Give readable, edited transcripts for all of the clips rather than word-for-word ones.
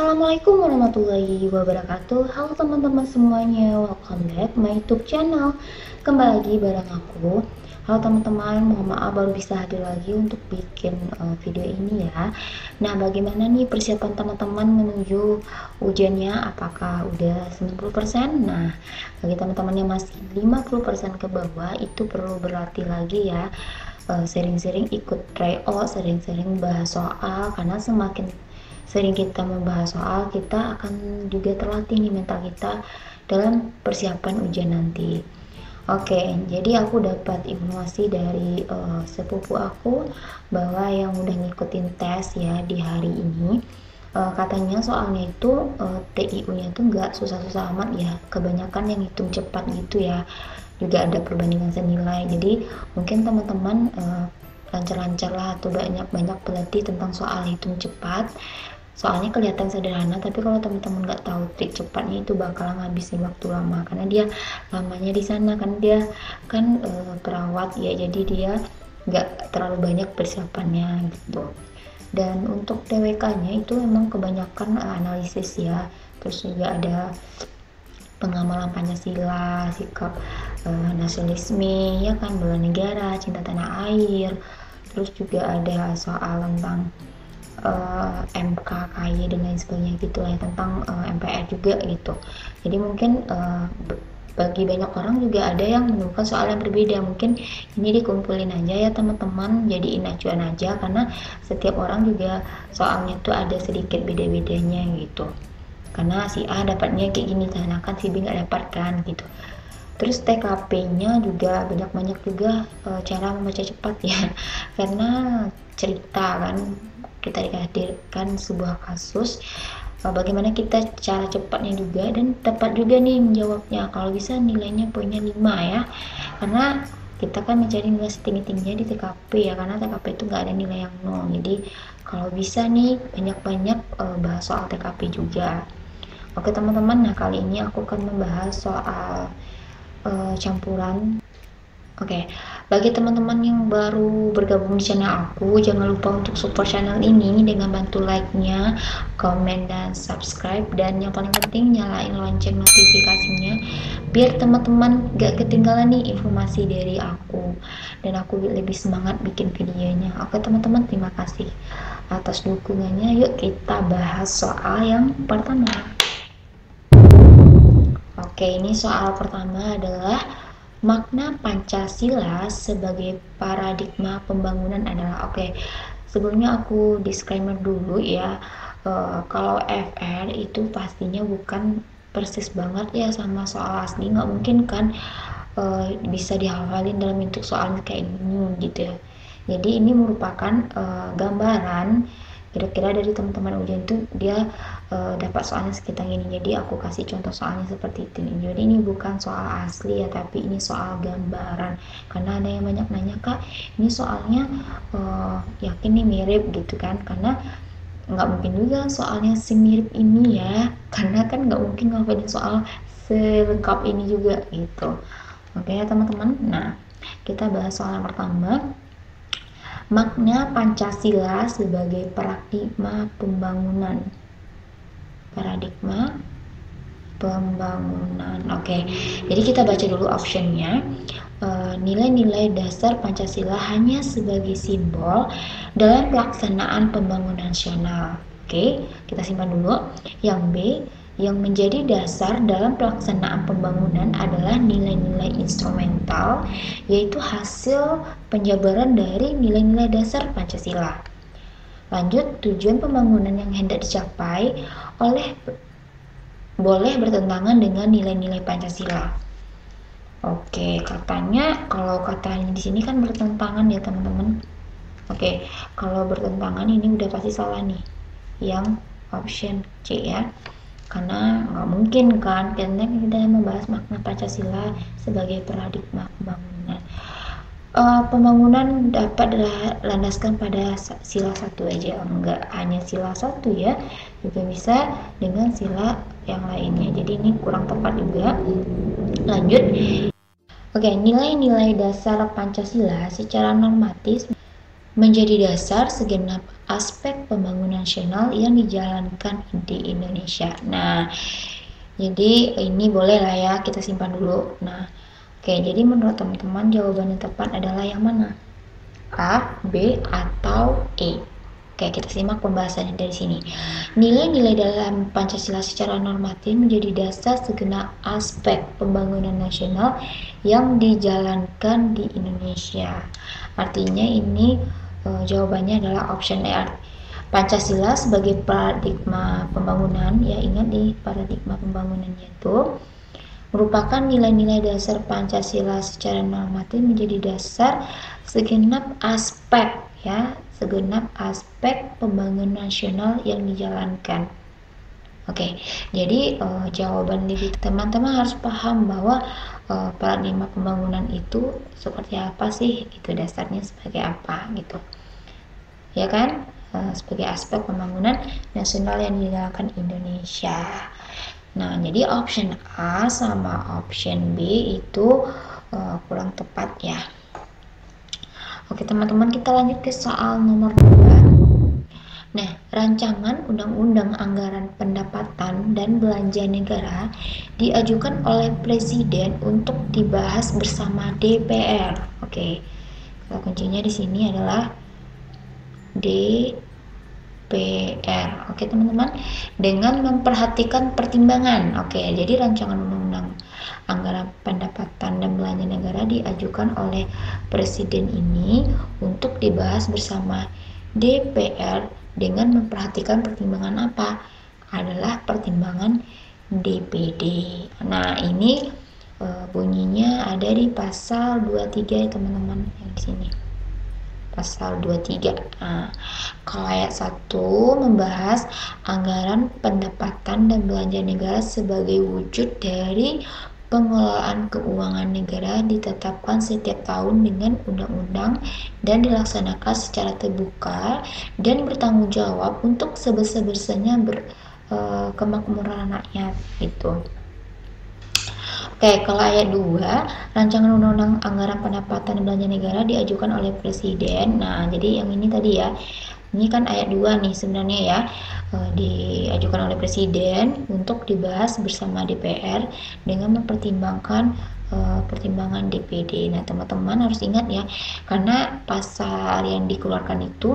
Assalamualaikum warahmatullahi wabarakatuh. Halo teman-teman semuanya, welcome back my YouTube channel. Kembali lagi bareng aku. Halo teman-teman, mohon maaf baru bisa hadir lagi untuk bikin video ini ya. Nah, bagaimana nih persiapan teman-teman menuju ujiannya? Apakah udah 90%? Nah, bagi teman-teman yang masih 50% ke bawah itu perlu berlatih lagi ya. Sering-sering ikut tryout, sering-sering bahas soal, karena semakin sering kita membahas soal, kita akan juga terlatih nih mental kita dalam persiapan ujian nanti. Oke, jadi aku dapat informasi dari sepupu aku bahwa yang udah ngikutin tes ya di hari ini, katanya soalnya itu TIU-nya tuh nggak susah-susah amat ya, kebanyakan yang hitung cepat gitu ya, juga ada perbandingan senilai. Jadi mungkin teman-teman lancar-lancar lah atau banyak-banyak berlatih tentang soal hitung cepat. Soalnya kelihatan sederhana, tapi kalau teman-teman nggak tahu trik cepatnya itu bakal ngabisin waktu lama, karena dia lamanya di sana kan, dia kan perawat ya, jadi dia nggak terlalu banyak persiapannya gitu. Dan untuk TWK-nya itu memang kebanyakan analisis ya, terus juga ada pengamalan Pancasila, sikap nasionalisme ya kan, bela negara, cinta tanah air, terus juga ada soal tentang MKKY dan lain sebagainya gitu lah ya, tentang MPR juga gitu. Jadi mungkin bagi banyak orang juga ada yang menemukan soal yang berbeda. Mungkin ini dikumpulin aja ya teman-teman, jadiin acuan aja, karena setiap orang juga soalnya tuh ada sedikit beda-bedanya gitu. Karena si A dapatnya kayak gini, sedangkan si B nggak dapat kan gitu. Terus TKP-nya juga banyak juga cara membaca cepat ya, karena cerita kan, kita dihadirkan sebuah kasus, bagaimana kita cara cepatnya juga dan tepat juga nih menjawabnya. Kalau bisa nilainya poinnya 5 ya, karena kita kan mencari nilai setinggi-tingginya di TKP ya, karena TKP itu nggak ada nilai yang nol. Jadi kalau bisa nih banyak-banyak bahas soal TKP juga. Oke teman-teman, nah kali ini aku akan membahas soal campuran. Oke, bagi teman-teman yang baru bergabung di channel aku, jangan lupa untuk support channel ini dengan bantu like-nya, komen, dan subscribe. Dan yang paling penting, nyalain lonceng notifikasinya, biar teman-teman gak ketinggalan nih informasi dari aku, dan aku lebih semangat bikin videonya. Oke teman-teman, terima kasih atas dukungannya. Yuk kita bahas soal yang pertama. Oke, ini soal pertama adalah makna Pancasila sebagai paradigma pembangunan adalah. Oke, sebelumnya aku disclaimer dulu ya, kalau FR itu pastinya bukan persis banget ya sama soal asli, nggak mungkin kan bisa dihafalin dalam bentuk soal kayak gini gitu ya. Jadi ini merupakan gambaran kira-kira dari teman-teman ujian tuh dia dapat soalnya sekitar ini. Jadi aku kasih contoh soalnya seperti itu nih. Jadi ini bukan soal asli ya, tapi ini soal gambaran. Karena ada yang banyak nanya, kak ini soalnya yakin nih mirip gitu kan, karena nggak mungkin juga soalnya semirip ini ya, karena kan nggak mungkin ngelakuin soal selengkap ini juga gitu. Oke ya teman-teman, nah kita bahas soal yang pertama, makna Pancasila sebagai paradigma pembangunan. Paradigma pembangunan. Oke, jadi kita baca dulu optionnya. Nilai-nilai dasar Pancasila hanya sebagai simbol dalam pelaksanaan pembangunan nasional. Oke, kita simpan dulu. Yang B, yang menjadi dasar dalam pelaksanaan pembangunan adalah nilai-nilai instrumental, yaitu hasil penjabaran dari nilai-nilai dasar Pancasila. Lanjut, tujuan pembangunan yang hendak dicapai boleh bertentangan dengan nilai-nilai Pancasila. Oke, katanya kalau katanya di sini kan bertentangan ya teman-teman. Oke, kalau bertentangan ini udah pasti salah nih, yang option C ya, karena nggak mungkin kan, karena kita membahas makna Pancasila sebagai paradigma pembangunan. Pembangunan dapat dilandaskan pada sila satu aja, enggak hanya sila satu ya, juga bisa dengan sila yang lainnya, jadi ini kurang tepat juga. Lanjut. Oke, nilai-nilai dasar Pancasila secara normatif menjadi dasar segenap aspek pembangunan nasional yang dijalankan di Indonesia. Nah, jadi ini boleh lah ya, kita simpan dulu. Nah, oke, jadi menurut teman-teman jawaban yang tepat adalah yang mana? A, B, atau E? Oke, kita simak pembahasannya dari sini. Nilai-nilai dalam Pancasila secara normatif menjadi dasar segenap aspek pembangunan nasional yang dijalankan di Indonesia. Artinya ini jawabannya adalah option A. Pancasila sebagai paradigma pembangunan, ya ingat di paradigma pembangunannya itu merupakan nilai-nilai dasar Pancasila secara normatif menjadi dasar segenap aspek pembangunan nasional yang dijalankan. Oke, jadi jawaban dari teman-teman harus paham bahwa paradigma pembangunan itu seperti apa sih, itu dasarnya sebagai apa gitu, ya kan? Sebagai aspek pembangunan nasional yang dijalankan Indonesia. Nah, jadi option A sama option B itu kurang tepat ya. Oke teman-teman, kita lanjut ke soal nomor 2. Nah, rancangan Undang-Undang Anggaran Pendapatan dan Belanja Negara diajukan oleh Presiden untuk dibahas bersama DPR. Oke, kata kuncinya di sini adalah DPR. Oke teman-teman, dengan memperhatikan pertimbangan. Oke, jadi rancangan Undang-Undang Anggaran Pendapatan dan Belanja Negara diajukan oleh Presiden ini untuk dibahas bersama DPR dengan memperhatikan pertimbangan apa? Adalah pertimbangan DPD. Nah, ini bunyinya ada di pasal 23 ya teman-teman, yang di sini. Pasal 23. Nah, kalau ayat 1 membahas anggaran pendapatan dan belanja negara sebagai wujud dari pengelolaan keuangan negara ditetapkan setiap tahun dengan undang-undang dan dilaksanakan secara terbuka dan bertanggung jawab untuk sebesar-besarnya kemakmuran rakyat gitu. Oke, kalau ayat 2, rancangan undang-undang anggaran pendapatan dan belanja negara diajukan oleh Presiden. Nah, jadi yang ini tadi ya, ini kan ayat 2 nih sebenarnya ya, diajukan oleh Presiden untuk dibahas bersama DPR dengan mempertimbangkan pertimbangan DPD. Nah, teman-teman harus ingat ya, karena pasal yang dikeluarkan itu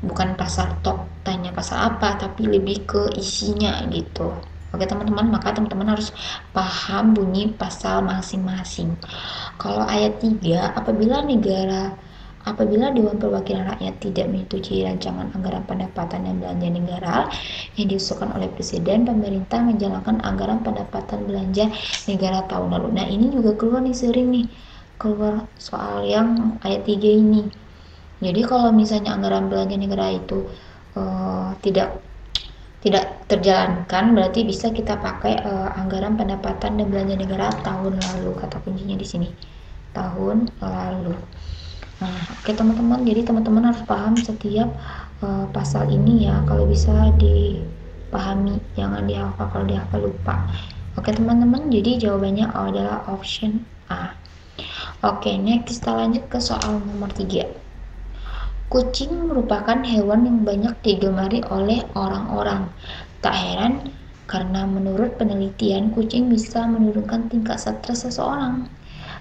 bukan pasal top tanya pasal apa, tapi lebih ke isinya gitu. Oke teman-teman, maka teman-teman harus paham bunyi pasal masing-masing. Kalau ayat 3, apabila Dewan Perwakilan Rakyat tidak menyetujui rancangan anggaran pendapatan dan belanja negara yang diusulkan oleh Presiden, pemerintah menjalankan anggaran pendapatan belanja negara tahun lalu. Nah, ini juga keluar nih, sering nih keluar soal yang ayat 3 ini. Jadi kalau misalnya anggaran belanja negara itu tidak terjalankan, berarti bisa kita pakai anggaran pendapatan dan belanja negara tahun lalu, kata kuncinya di sini, tahun lalu. Nah, oke teman-teman, jadi teman-teman harus paham setiap pasal ini ya, kalau bisa dipahami, jangan dihafal, kalau dihafal lupa. Oke teman-teman, jadi jawabannya adalah option A. Oke, next kita lanjut ke soal nomor 3. Kucing merupakan hewan yang banyak digemari oleh orang-orang. Tak heran, karena menurut penelitian, kucing bisa menurunkan tingkat stres seseorang.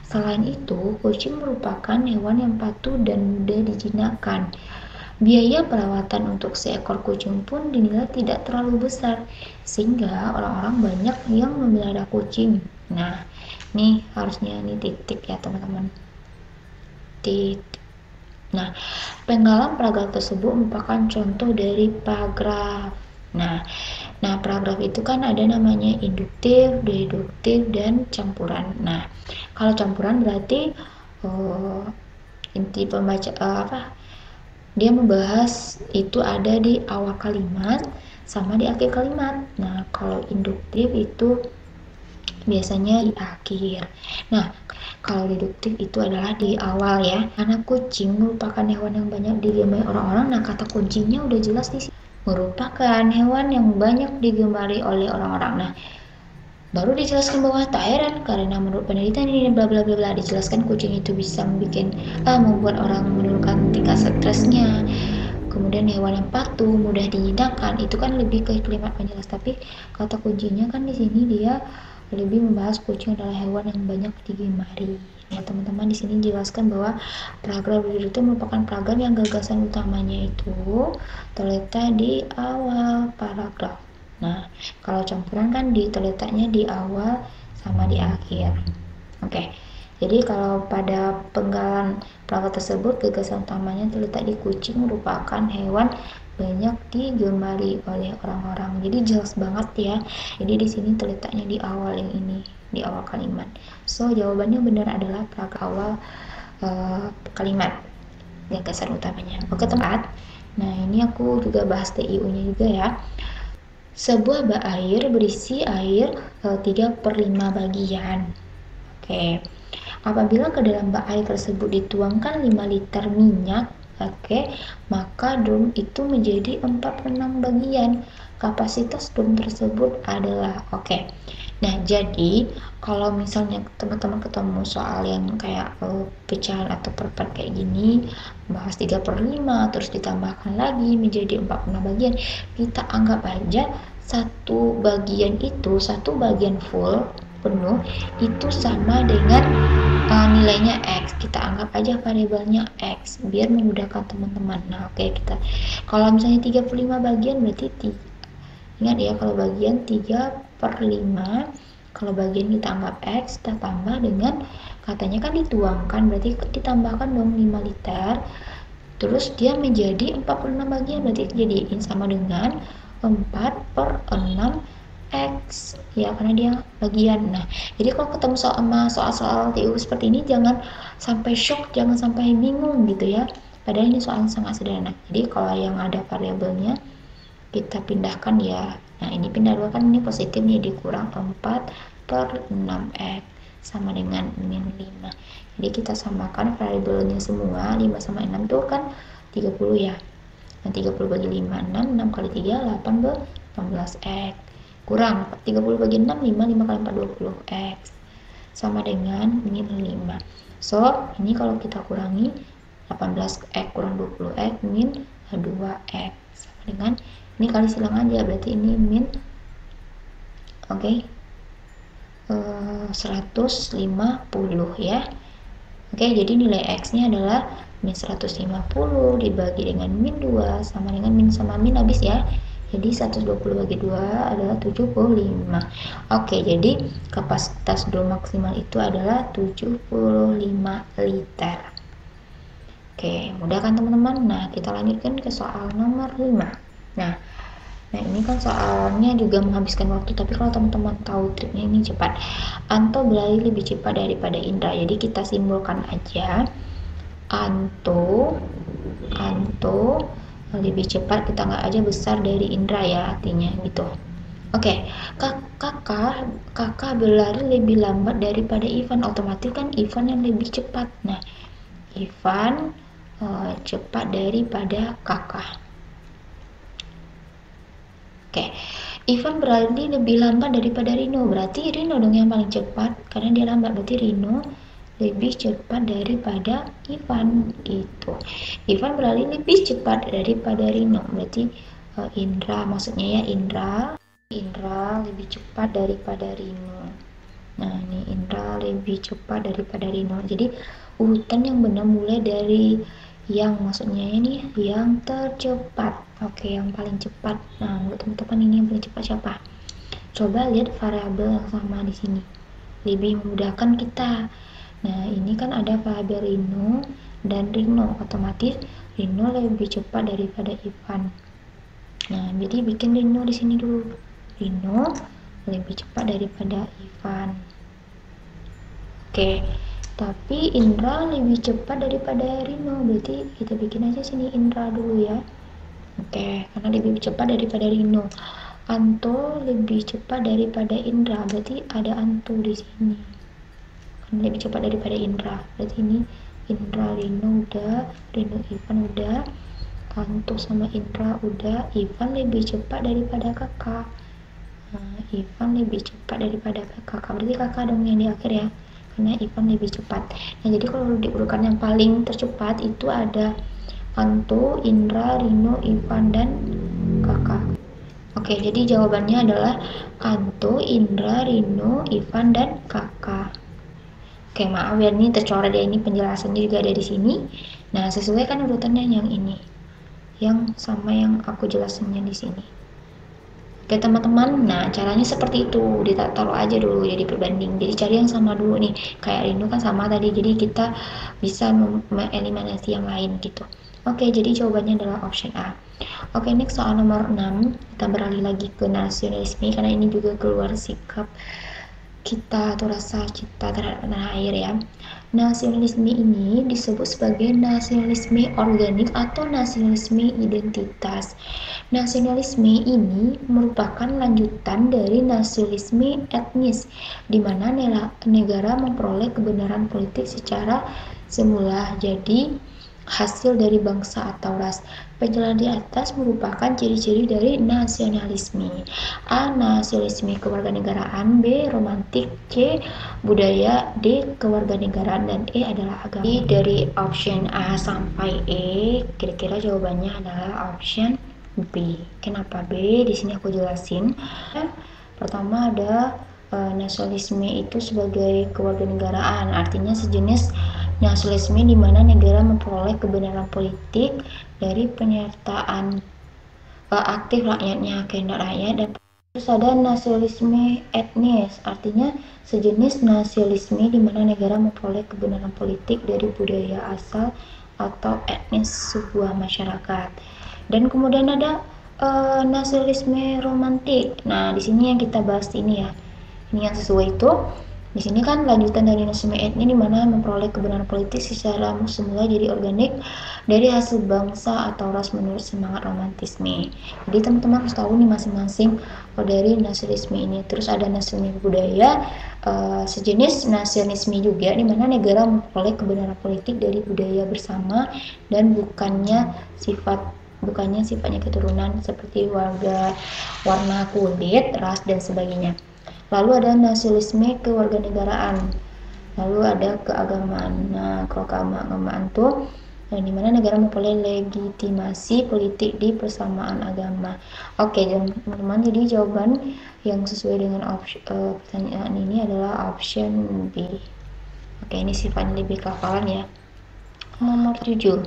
Selain itu, kucing merupakan hewan yang patuh dan mudah dijinakkan. Biaya perawatan untuk seekor kucing pun dinilai tidak terlalu besar, sehingga orang-orang banyak yang memelihara kucing. Nah, nih harusnya ini titik ya teman-teman. Titik. Nah, penggalan paragraf tersebut merupakan contoh dari paragraf. Nah, paragraf itu kan ada namanya induktif, deduktif, dan campuran. Nah, kalau campuran berarti inti pembaca dia membahas itu ada di awal kalimat sama di akhir kalimat. Nah, kalau induktif itu biasanya di akhir. Nah, kalau deduktif itu adalah di awal ya. Karena kucing merupakan hewan yang banyak digemari orang-orang. Nah, kata kuncinya udah jelas di sini. Merupakan hewan yang banyak digemari oleh orang-orang. Nah, Baru dijelaskan bahwa tak heran karena menurut penelitian ini bla bla bla bla, dijelaskan kucing itu bisa membuat orang menurunkan tingkat stresnya. Kemudian hewan yang patuh, mudah dijinakkan, itu kan lebih ke kalimat penjelas, tapi kata kuncinya kan di sini dia lebih membahas kucing adalah hewan yang banyak digemari. Ya teman-teman, di sini dijelaskan bahwa paragraf itu merupakan paragraf yang gagasan utamanya itu terletak di awal paragraf. Nah, kalau campuran kan terletaknya di awal sama di akhir. Oke. Jadi kalau pada penggalan paragraf tersebut gagasan utamanya terletak di kucing merupakan hewan banyak digemari oleh orang-orang. Jadi jelas banget ya. Jadi di sini terletaknya di awal yang ini, di awal kalimat. So jawabannya benar adalah paragraf awal kalimat gagasan utamanya. Oke tempat. Nah ini aku juga bahas TIU-nya juga ya. Sebuah bak air berisi air 3/5 bagian. Oke. Apabila ke dalam bak air tersebut dituangkan 5 liter minyak, maka drum itu menjadi 4/6 bagian. Kapasitas drum tersebut adalah Nah, jadi kalau misalnya teman-teman ketemu soal yang kayak pecahan atau per-part kayak gini, bahas 3/5 terus ditambahkan lagi menjadi 4/6 bagian, kita anggap aja satu bagian full penuh itu sama dengan nilainya X. Kita anggap aja variabelnya X biar memudahkan teman-teman. Nah, kita kalau misalnya 35 bagian berarti ingat ya, kalau bagian 3/5, kalau bagian kita anggap X, kita tambah dengan katanya kan dituangkan, berarti ditambahkan dong 5 liter, terus dia menjadi 4/6 bagian, berarti jadiin sama dengan 4/6 X ya, karena dia bagian. Nah, jadi kalau ketemu soal-soal TIU seperti ini jangan sampai shock, jangan sampai bingung gitu ya, padahal ini soal sangat sederhana. Jadi kalau yang ada variabelnya kita pindahkan ya. Nah, ini pindah dua kan, ini positif nih, dikurang 4/6 X sama dengan min 5. Jadi kita samakan variabelnya semua, 5 sama 6 itu kan 30 ya. Nah, 30 bagi 5, 6 kali 3, 18 X. Kurang 30 bagi 6, 5 kali 4, 20 X. Sama dengan min 5. So, ini kalau kita kurangi 18 X kurang 20 X min 2 X. Sama dengan, ini kali silang aja, berarti ini min 150 ya. Jadi nilai X nya adalah min 150 dibagi dengan min 2 sama dengan min sama min habis ya. Jadi 120 bagi 2 adalah 75. Jadi kapasitas drum maksimal itu adalah 75 liter. Mudah kan teman-teman? Nah, kita lanjutkan ke soal nomor 5. Nah, ini kan soalnya juga menghabiskan waktu, tapi kalau teman-teman tahu triknya ini cepat. Anto berlari lebih cepat daripada Indra. Jadi kita simbolkan aja Anto lebih cepat, kita anggap aja besar dari Indra ya, artinya gitu. Kakak berlari lebih lambat daripada Ivan, otomatis kan Ivan yang lebih cepat. Nah, Ivan cepat daripada kakak. Ivan berlari lebih lambat daripada Rino, berarti Rino dong yang paling cepat karena dia lambat, berarti Rino lebih cepat daripada Ivan. Ivan berlari lebih cepat daripada Rino, berarti Indra, maksudnya ya Indra lebih cepat daripada Rino. Nah, ini Indra lebih cepat daripada Rino. Jadi urutan yang benar mulai dari yang maksudnya ini yang tercepat. Yang paling cepat. Nah, menurut teman-teman ini yang paling cepat siapa? Coba lihat variabel yang sama di sini. Lebih memudahkan kita. Nah, ini kan ada variabel Rino dan Rino, otomatis Rino lebih cepat daripada Ivan. Nah, jadi bikin Rino di sini dulu. Rino lebih cepat daripada Ivan. Tapi Indra lebih cepat daripada Rino, berarti kita bikin aja sini Indra dulu ya. Karena lebih cepat daripada Rino. Anto lebih cepat daripada Indra, berarti ada Anto di sini. Karena lebih cepat daripada Indra, berarti ini Indra Rino udah, Rino Ivan udah, Anto sama Indra udah. Ivan lebih cepat daripada kakak. Ivan lebih cepat daripada kakak, berarti kakak dong yang di akhir ya, karena Ivan lebih cepat. Nah jadi kalau diurutkan yang paling tercepat itu ada Anto, Indra, Rino, Ivan, dan kakak. Oke, jadi jawabannya adalah Anto, Indra, Rino, Ivan, dan kakak. Oke, maaf ya, ini tercoret ya, ini penjelasannya juga ada di sini. Nah, sesuaikan urutannya yang ini, yang sama yang aku jelasinnya di sini. Oke teman-teman, nah caranya seperti itu, ditaruh aja dulu jadi perbanding. Jadi cari yang sama dulu nih, kayak Rindu kan sama tadi, jadi kita bisa mengeliminasi yang lain gitu. Oke, jadi jawabannya adalah option A. Oke, next soal nomor 6, kita beralih lagi ke nasionalisme, karena ini juga keluar sikap kita atau rasa kita terhadap tanah air ya. Nasionalisme ini disebut sebagai nasionalisme organik atau nasionalisme identitas. Nasionalisme ini merupakan lanjutan dari nasionalisme etnis, di mana negara memperoleh kebenaran politik secara semula jadi hasil dari bangsa atau ras. Penjelasan di atas merupakan ciri-ciri dari nasionalisme. A. Nasionalisme kewarganegaraan, B. Romantik, C. Budaya, D. Kewarganegaraan, dan E adalah agama. Jadi dari option A sampai E, kira-kira jawabannya adalah option B. Kenapa B? Di sini aku jelasin. Pertama ada nasionalisme itu sebagai kewarganegaraan, artinya sejenis nasionalisme di mana negara memperoleh kebenaran politik dari penyertaan aktif rakyatnya, kehendak rakyat. Dan terus ada nasionalisme etnis, artinya sejenis nasionalisme di mana negara memperoleh kebenaran politik dari budaya asal atau etnis sebuah masyarakat. Dan kemudian ada nasionalisme romantik. Nah, di sini yang kita bahas ini ya. Ini yang sesuai itu. Di sini kan lanjutan dari nasionalisme etnis di mana memperoleh kebenaran politik secara semula jadi organik dari hasil bangsa atau ras menurut semangat romantisme. Jadi teman-teman harus tahu nih masing-masing dari nasionalisme ini. Terus ada nasionalisme budaya, sejenis nasionalisme juga di mana negara memperoleh kebenaran politik dari budaya bersama dan bukannya sifatnya keturunan seperti warna kulit, ras, dan sebagainya. Lalu ada nasionalisme kewarganegaraan, lalu ada keagamaan. Nah, kalau keagamaan tuh di mana negara memperoleh legitimasi politik di persamaan agama. Oke, teman-teman, jadi jawaban yang sesuai dengan pertanyaan ini adalah option B. Oke, ini sifatnya lebih kehafalan ya. Nomor 7.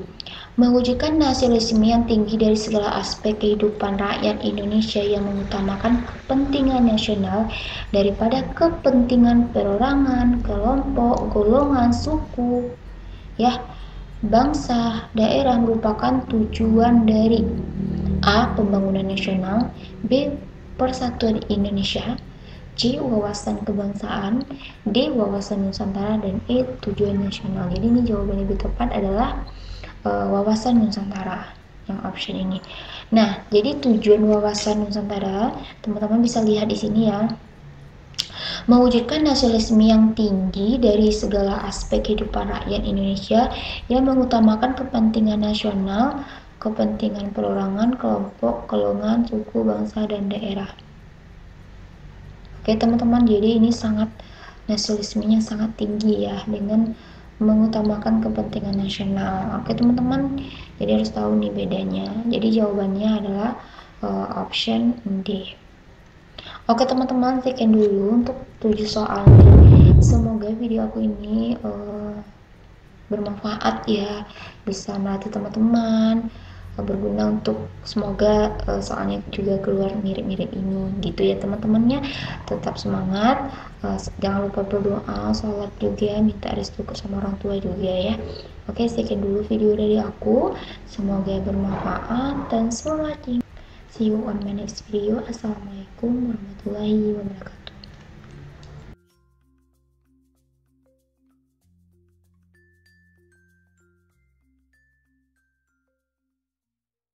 Mewujudkan nasionalisme yang tinggi dari segala aspek kehidupan rakyat Indonesia yang mengutamakan kepentingan nasional daripada kepentingan perorangan, kelompok, golongan, suku, bangsa, daerah merupakan tujuan dari A. Pembangunan nasional, B. Persatuan Indonesia, C. Wawasan kebangsaan, D. Wawasan Nusantara, dan E. Tujuan nasional. Jadi ini jawaban lebih tepat adalah wawasan Nusantara, yang option ini. Nah, jadi tujuan wawasan Nusantara, teman-teman bisa lihat di sini ya. Mewujudkan nasionalisme yang tinggi dari segala aspek kehidupan rakyat Indonesia yang mengutamakan kepentingan nasional, kepentingan perorangan, kelompok, golongan, suku, bangsa, dan daerah. Oke teman-teman, jadi ini nasionalismenya sangat tinggi ya, dengan mengutamakan kepentingan nasional. Oke teman-teman, jadi harus tahu nih bedanya. Jadi jawabannya adalah option D. Oke teman-teman, sekian dulu untuk 7 soal. Semoga video aku ini bermanfaat ya, bisa melatih teman-teman, berguna untuk semoga soalnya juga keluar mirip-mirip ini gitu ya teman-temannya. Tetap semangat, jangan lupa berdoa, sholat juga, minta restu sama orang tua juga ya. Oke, sekian dulu video dari aku, semoga bermanfaat dan selamat. See you on my next video. Assalamualaikum warahmatullahi wabarakatuh.